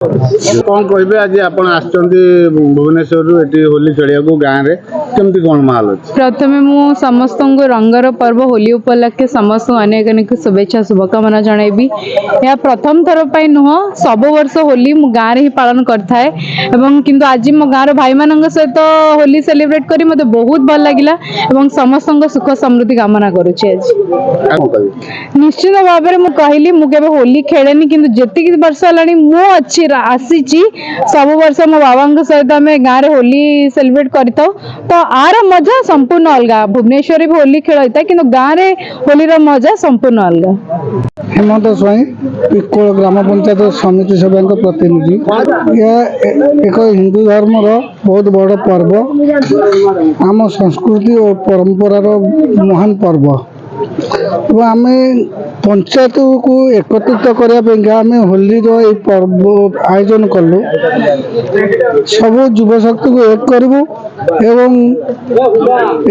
कौन कहे आज आप भुवनेश्वर होली खेलिया गाँव में केमती कौन माहौल अच्छे? प्रथम मु समस्त को रंगर पर्व होली उपलक्षे समस्त अनेक अनेक शुभेच्छा शुभकामना जनइबी। यह प्रथम थर पर नुह सब वर्ष होली मु गाँव में ही पालन करथाए एवं किंतु आज मो गाँव भाई मान सहित होली सेलिब्रेट करी मते बहुत भल लगिला एवं समस्त सुख समृद्धि कामना करुछि। आज निश्चित भाव में मु कहली मु केबे होली खेलेनी किंतु जेतिक वर्ष हलानी मु अच्छी आसीची सब वर्ष मो बाबा सहित आम गाँव में होली सेलिब्रेट करता तो आर मजा संपूर्ण अलग। भुवनेश्वर भी होली खेल होता है कि गाँव में होली मजा संपूर्ण अलग। हेमंत स्वाई पिकोल ग्राम पंचायत समिति सभा प्रतिनिधि। यह एक हिंदू धर्म बहुत बड़ पर्व, आम संस्कृति और परंपरार महान पर्व। आम पंचायत को एकत्रित करने आम होली पर्व आयोजन कलु। सब युव शक्ति को एक करूँ एवं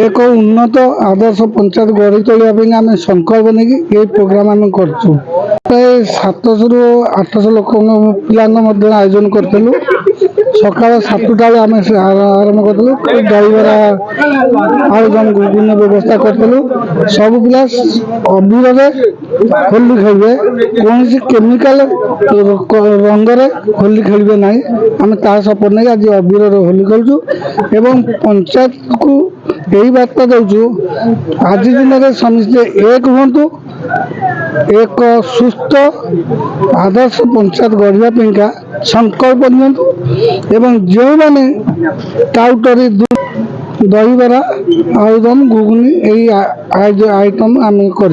एक उन्नत आदर्श पंचायत गढ़ी तोलिया आम संकल्प नहीं प्रोग्राम आम कर प्राय 700 ରୁ 800 लोक पिला आयोजन करूँ। सकाल 7टा आम आरंभ करूँ। दहीबरा आयोजन गुगुन व्यवस्था करूँ। सब पिला अबीर होली खेलिए, कौन केमिकल रंगरे होली खेलिए ना। आम ता सपोर्ट नहीं आज अबीर होली खेलु एवं पंचायत को यही बार्ता दौचु आज दिन में समस्ते एक हूँ, एक सुस्थ आदर्श पंचायत गढ़ा संकल्प नियंतु एवं जो मैंने टाउटरी दहीबरा आलुदम घुगुनी यही आइटम आम कर।